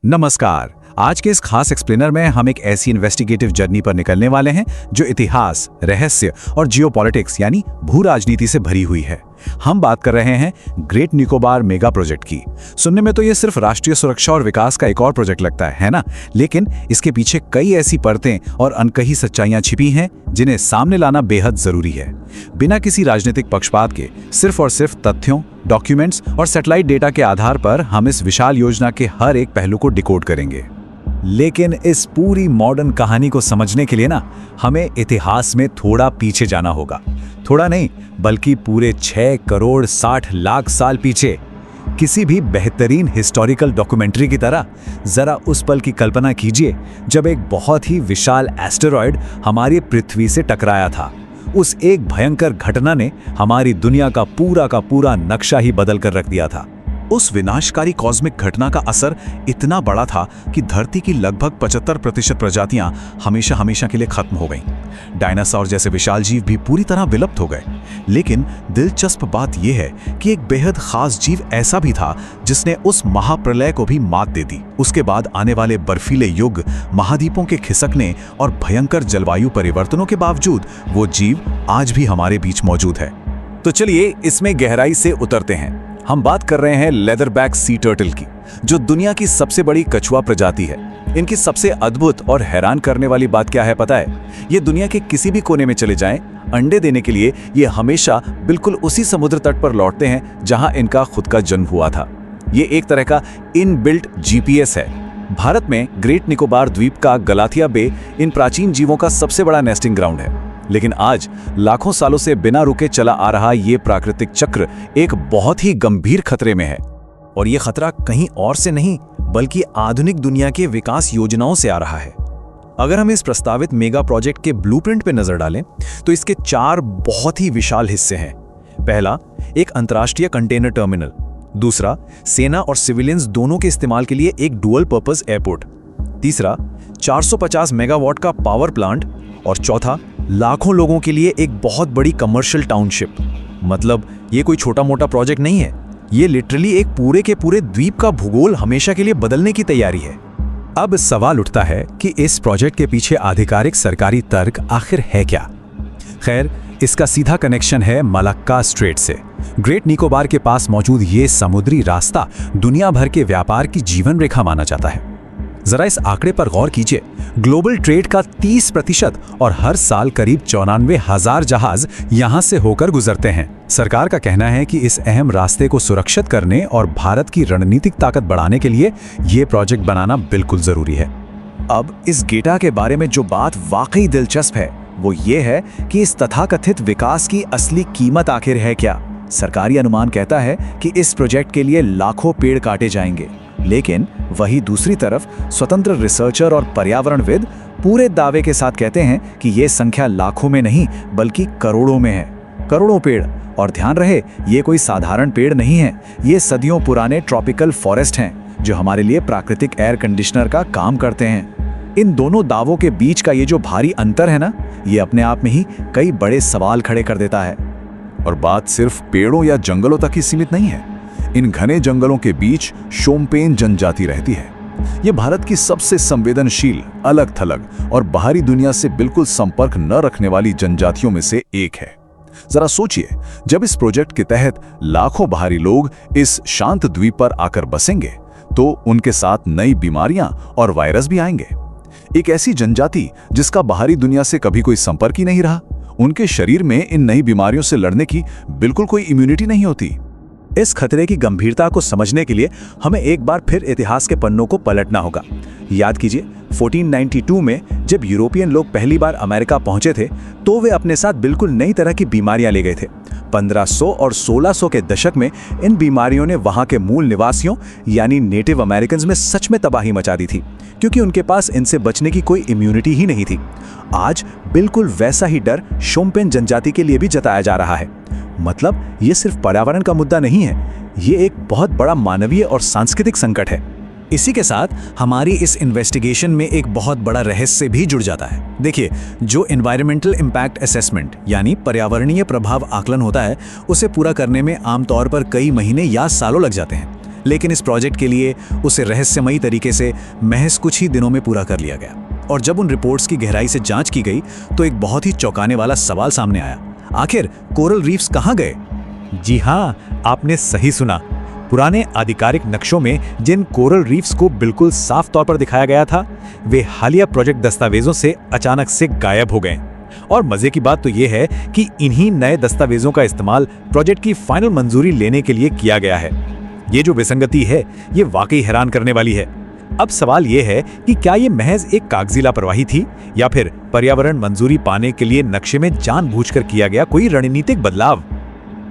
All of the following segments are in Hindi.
नमस्कार। आज के इस खास एक्सप्लेनर में हम एक ऐसी इन्वेस्टिगेटिव जर्नी पर निकलने वाले हैं जो इतिहास, रहस्य और जियोपॉलिटिक्स यानी भू राजनीति से भरी हुई है। हम बात कर रहे हैं ग्रेट निकोबार मेगा प्रोजेक्ट की। सुनने में तो ये सिर्फ राष्ट्रीय सुरक्षा और विकास का एक और प्रोजेक्ट लगता है ना? लेकिन इसके पीछे कई ऐसी परतें और अनकही सच्चाइयां छिपी हैं जिन्हें सामने लाना बेहद जरूरी है। बिना किसी राजनीतिक पक्षपात के सिर्फ और सिर्फ तथ्यों, डॉक्यूमेंट्स और सैटेलाइट डेटा के आधार पर हम इस विशाल योजना के हर एक पहलू को डिकोड करेंगे। लेकिन इस पूरी मॉडर्न कहानी को समझने के लिए ना हमें इतिहास में थोड़ा पीछे जाना होगा। थोड़ा नहीं बल्कि पूरे 6 करोड़ 60 लाख साल पीछे। किसी भी बेहतरीन हिस्टोरिकल डॉक्यूमेंट्री की तरह जरा उस पल की कल्पना कीजिए जब एक बहुत ही विशाल एस्टेरॉयड हमारी पृथ्वी से टकराया था। उस एक भयंकर घटना ने हमारी दुनिया का पूरा नक्शा ही बदल कर रख दिया था। उस विनाशकारी कॉस्मिक घटना का असर इतना बड़ा था कि धरती की लगभग 75% प्रजातियां हमेशा के लिए खत्म हो गईं। डायनासोर जैसे विशाल जीव भी पूरी तरह विलुप्त हो गए। लेकिन दिलचस्प बात यह है कि एक बेहद खास जीव ऐसा भी था जिसने उस महाप्रलय को भी मात दे दी। उसके बाद आने वाले बर्फीले युग, महाद्वीपों के खिसकने और भयंकर जलवायु परिवर्तनों के बावजूद वो जीव आज भी हमारे बीच मौजूद है। तो चलिए इसमें गहराई से उतरते हैं। हम बात कर रहे हैं लेदरबैक सी टर्टल की, जो दुनिया की सबसे बड़ी कछुआ प्रजाति है। इनकी सबसे अद्भुत और हैरान करने वाली बात क्या है पता है? ये दुनिया के किसी भी कोने में चले जाएं, अंडे देने के लिए ये हमेशा बिल्कुल उसी समुद्र तट पर लौटते हैं जहां इनका खुद का जन्म हुआ था। ये एक तरह का इनबिल्ट जीपीएस है। भारत में ग्रेट निकोबार द्वीप का गलाथिया बे इन प्राचीन जीवों का सबसे बड़ा नेस्टिंग ग्राउंड है। लेकिन आज लाखों सालों से बिना रुके चला आ रहा ये प्राकृतिक चक्र एक बहुत ही गंभीर खतरे में है। और ये खतरा कहीं और से नहीं बल्कि आधुनिक दुनिया के विकास योजनाओं से आ रहा है। अगर हम इस प्रस्तावित मेगा प्रोजेक्ट के ब्लूप्रिंट पर नजर डालें तो इसके 4 बहुत ही विशाल हिस्से हैं। पहला, एक अंतर्राष्ट्रीय कंटेनर टर्मिनल। दूसरा, सेना और सिविलियंस दोनों के इस्तेमाल के लिए एक डुअल पर्पस एयरपोर्ट। तीसरा, 450 मेगावाट का पावर प्लांट। और चौथा, लाखों लोगों के लिए एक बहुत बड़ी कमर्शियल टाउनशिप। मतलब ये कोई छोटा मोटा प्रोजेक्ट नहीं है, ये लिटरली एक पूरे के पूरे द्वीप का भूगोल हमेशा के लिए बदलने की तैयारी है। अब सवाल उठता है कि इस प्रोजेक्ट के पीछे आधिकारिक सरकारी तर्क आखिर है क्या? खैर, इसका सीधा कनेक्शन है मलक्का स्ट्रेट से। ग्रेट निकोबार के पास मौजूद ये समुद्री रास्ता दुनिया भर के व्यापार की जीवन रेखा माना जाता है। जरा इस आंकड़े पर गौर कीजिए। ग्लोबल ट्रेड का 30% और हर साल करीब 94,000 जहाज यहां से होकर गुजरते हैं। सरकार का कहना है कि इस अहम रास्ते को सुरक्षित करने और भारत की रणनीतिक ताकत बढ़ाने के लिए ये प्रोजेक्ट बनाना बिल्कुल जरूरी है। अब इस गेटा के बारे में जो बात वाकई दिलचस्प है वो ये है कि इस तथाकथित विकास की असली कीमत आखिर है क्या? सरकारी अनुमान कहता है कि इस प्रोजेक्ट के लिए लाखों पेड़ काटे जाएंगे। लेकिन वही दूसरी तरफ स्वतंत्र रिसर्चर और पर्यावरणविद पूरे दावे के साथ कहते हैं कि ये संख्या लाखों में नहीं बल्कि करोड़ों में है। करोड़ों पेड़। और ध्यान रहे, ये कोई साधारण पेड़ नहीं है, ये सदियों पुराने ट्रॉपिकल फॉरेस्ट हैं जो हमारे लिए प्राकृतिक एयर कंडीशनर का काम करते हैं। इन दोनों दावों के बीच का ये जो भारी अंतर है ना, ये अपने आप में ही कई बड़े सवाल खड़े कर देता है। और बात सिर्फ पेड़ों या जंगलों तक ही सीमित नहीं है। इन घने जंगलों के बीच शोम्पेन जनजाति रहती है। ये भारत की सबसे संवेदनशील, अलग-थलग और बाहरी दुनिया से बिल्कुल संपर्क न रखने वाली जनजातियों में से एक है। जरा सोचिए, जब इस प्रोजेक्ट के तहत लाखों बाहरी लोग इस शांत द्वीप पर आकर बसेंगे तो उनके साथ नई बीमारियां और वायरस भी आएंगे। एक ऐसी जनजाति जिसका बाहरी दुनिया से कभी कोई संपर्क ही नहीं रहा, उनके शरीर में इन नई बीमारियों से लड़ने की बिल्कुल कोई इम्यूनिटी नहीं होती। इस खतरे की गंभीरता को समझने के लिए हमें एक बार फिर इतिहास के पन्नों को पलटना होगा। याद कीजिए, 1492 में जब यूरोपियन लोग पहली बार अमेरिका पहुंचे थे तो वे अपने साथ बिल्कुल नई तरह की बीमारियां ले गए थे। 1500 और 1600 के दशक में इन बीमारियों ने वहां के मूल निवासियों यानी नेटिव अमेरिकन्स में सच में तबाही मचा दी थी, क्योंकि उनके पास इनसे बचने की कोई इम्यूनिटी ही नहीं थी। आज बिल्कुल वैसा ही डर शोम्पेन जनजाति के लिए भी जताया जा रहा है। मतलब ये सिर्फ पर्यावरण का मुद्दा नहीं है, ये एक बहुत बड़ा मानवीय और सांस्कृतिक संकट है। इसी के साथ हमारी इस इन्वेस्टिगेशन में एक बहुत बड़ा रहस्य भी जुड़ जाता है। देखिए, जो एनवायरमेंटल इम्पैक्ट असेसमेंट यानी पर्यावरणीय प्रभाव आकलन होता है, उसे पूरा करने में आमतौर पर कई महीने या सालों लग जाते हैं। लेकिन इस प्रोजेक्ट के लिए उसे रहस्यमयी तरीके से महज कुछ ही दिनों में पूरा कर लिया गया। और जब उन रिपोर्ट्स की गहराई से जांच की गई तो एक बहुत ही चौंकाने वाला सवाल सामने आया, आखिर कोरल रीफ्स कहाँ गए? जी हाँ, आपने सही सुना। पुराने आधिकारिक नक्शों में जिन कोरल रीफ्स को बिल्कुल साफ तौर पर दिखाया गया था, वे हालिया प्रोजेक्ट दस्तावेजों से अचानक से गायब हो गए। और मजे की बात तो यह है कि इन्हीं नए दस्तावेजों का इस्तेमाल प्रोजेक्ट की फाइनल मंजूरी लेने के लिए किया गया है। ये जो विसंगति है, ये वाकई हैरान करने वाली है। अब सवाल ये है कि क्या ये महज एक कागजी लापरवाही थी या फिर पर्यावरण मंजूरी पाने के लिए नक्शे में जानबूझकर किया गया कोई रणनीतिक बदलाव?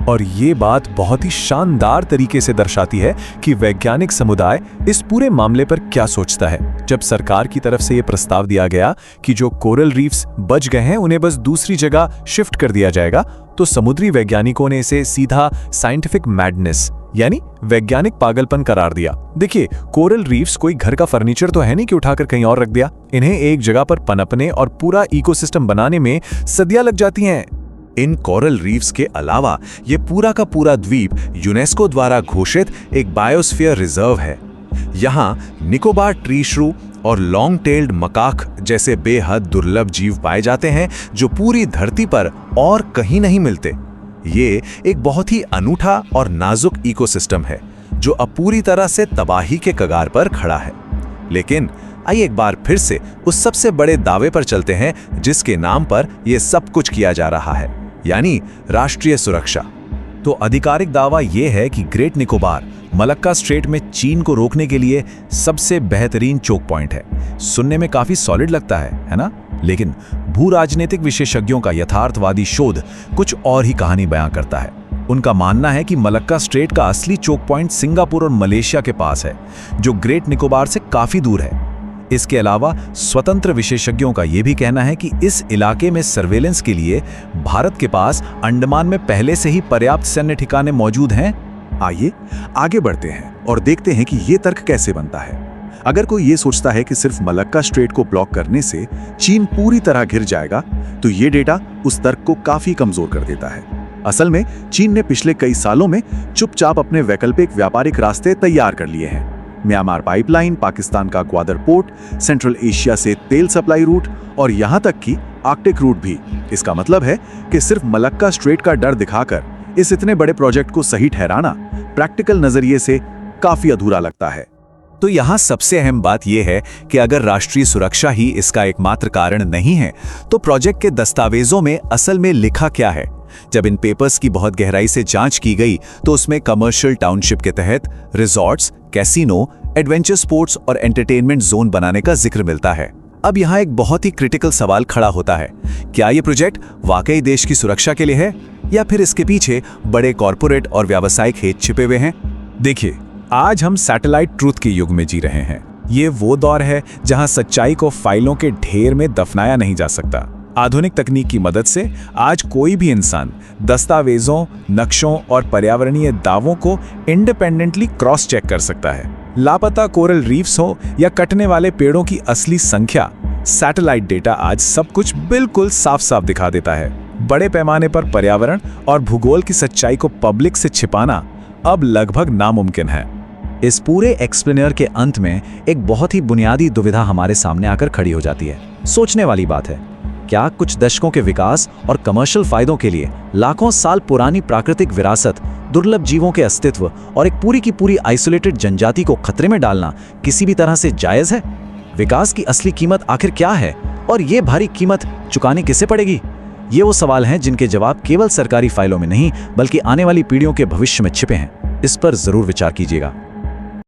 और ये बात बहुत ही शानदार तरीके से दर्शाती है कि वैज्ञानिक समुदाय इस पूरे मामले पर क्या सोचता है। जब सरकार की तरफ से ये प्रस्ताव दिया गया कि जो कोरल रीफ्स बच गए हैं उन्हें बस दूसरी जगह शिफ्ट कर दिया जाएगा, तो समुद्री वैज्ञानिकों ने इसे सीधा साइंटिफिक मैडनेस यानी वैज्ञानिक पागलपन करार दिया। देखिए, कोरल रीफ्स कोई घर का फर्नीचर तो है नहीं कि उठाकर कहीं और रख दिया। इन्हें एक जगह पर पनपने और पूरा इकोसिस्टम बनाने में सदियां लग जाती हैं। इन कोरल रीफ्स के अलावा ये पूरा का पूरा द्वीप यूनेस्को द्वारा घोषित एक बायोस्फीयर रिजर्व है। यहाँ निकोबार ट्री श्रू और लॉन्ग टेल्ड मकाक जैसे बेहद दुर्लभ जीव पाए जाते हैं जो पूरी धरती पर और कहीं नहीं मिलते। ये एक बहुत ही अनूठा और नाजुक इकोसिस्टम है जो अब पूरी तरह से तबाही के कगार पर खड़ा है। लेकिन आइए एक बार फिर से उस सबसे बड़े दावे पर चलते हैं जिसके नाम पर यह सब कुछ किया जा रहा है, यानी राष्ट्रीय सुरक्षा। तो आधिकारिक दावा यह है कि ग्रेट निकोबार मलक्का स्ट्रेट में चीन को रोकने के लिए सबसे बेहतरीन चोक पॉइंट है। सुनने में काफी सॉलिड लगता है ना? लेकिन भू राजनीतिक विशेषज्ञों का यथार्थवादी शोध कुछ और ही कहानी बयां करता है। उनका मानना है कि मलक्का स्ट्रेट का असली चोक पॉइंट सिंगापुर और मलेशिया के पास है, जो ग्रेट निकोबार से काफी दूर है। इसके अलावा स्वतंत्र विशेषज्ञों का यह भी कहना है कि इस इलाके में सर्वेलेंस के लिए भारत के पास अंडमान में पहले से ही पर्याप्त सैन्य ठिकाने मौजूद हैं। आइए आगे बढ़ते हैं और देखते हैं कि ये तर्क कैसे बनता है। अगर कोई ये सोचता है कि सिर्फ मलक्का स्ट्रेट को ब्लॉक करने से चीन पूरी तरह घिर जाएगा, तो ये डेटा उस तर्क को काफी कमजोर कर देता है। असल में चीन ने पिछले कई सालों में चुपचाप अपने वैकल्पिक व्यापारिक रास्ते तैयार कर लिए हैं। म्यांमार पाइपलाइन, पाकिस्तान का ग्वादर पोर्ट, सेंट्रल एशिया से तेल सप्लाई रूट और यहां तक कि आर्कटिक रूट भी। इसका मतलब है कि सिर्फ मलक्का स्ट्रेट का डर दिखाकर इस इतने बड़े प्रोजेक्ट को सही ठहराना प्रैक्टिकल नजरिए से काफी अधूरा लगता है। तो यहाँ सबसे अहम बात यह है कि अगर राष्ट्रीय सुरक्षा ही इसका एकमात्र कारण नहीं है, तो प्रोजेक्ट के दस्तावेजों में असल में लिखा क्या है? जब इन पेपर्स की बहुत गहराई से जांच की गई तो उसमें कमर्शियल टाउनशिप के तहत रिजॉर्ट्स, कैसीनो, एडवेंचर स्पोर्ट्स और एंटरटेनमेंट जोन बनाने का जिक्र मिलता है। अब यहाँ एक बहुत ही क्रिटिकल सवाल खड़ा होता है, क्या ये प्रोजेक्ट वाकई देश की सुरक्षा के लिए है या फिर इसके पीछे बड़े कॉरपोरेट और व्यावसायिक हित छिपे हुए हैं? देखिए, आज हम सैटेलाइट ट्रूथ के युग में जी रहे हैं। ये वो दौर है जहां सच्चाई को फाइलों के ढेर में दफनाया नहीं जा सकता। आधुनिक तकनीक की मदद से आज कोई भी इंसान दस्तावेजों, नक्शों और पर्यावरणीय दावों को इंडिपेंडेंटली क्रॉस चेक कर सकता है। लापता कोरल रीफ्स हो या कटने वाले पेड़ों की असली संख्या, सैटेलाइट डेटा आज सब कुछ बिल्कुल साफ साफ दिखा देता है। बड़े पैमाने पर पर्यावरण और भूगोल की सच्चाई को पब्लिक से छिपाना अब लगभग नामुमकिन है। इस पूरे एक्सप्लेनर के अंत में एक बहुत ही बुनियादी दुविधा हमारे सामने आकर खड़ी हो जाती है। सोचने वाली बात है, क्या कुछ दशकों के विकास और कमर्शियल फायदों के लिए लाखों साल पुरानी प्राकृतिक विरासत, दुर्लभ जीवों के अस्तित्व और एक पूरी की पूरी आइसोलेटेड जनजाति को खतरे में डालना किसी भी तरह से जायज है? विकास की असली कीमत आखिर क्या है और ये भारी कीमत चुकानी किसे पड़ेगी? ये वो सवाल हैं जिनके जवाब केवल सरकारी फाइलों में नहीं बल्कि आने वाली पीढ़ियों के भविष्य में छिपे हैं। इस पर जरूर विचार कीजिएगा।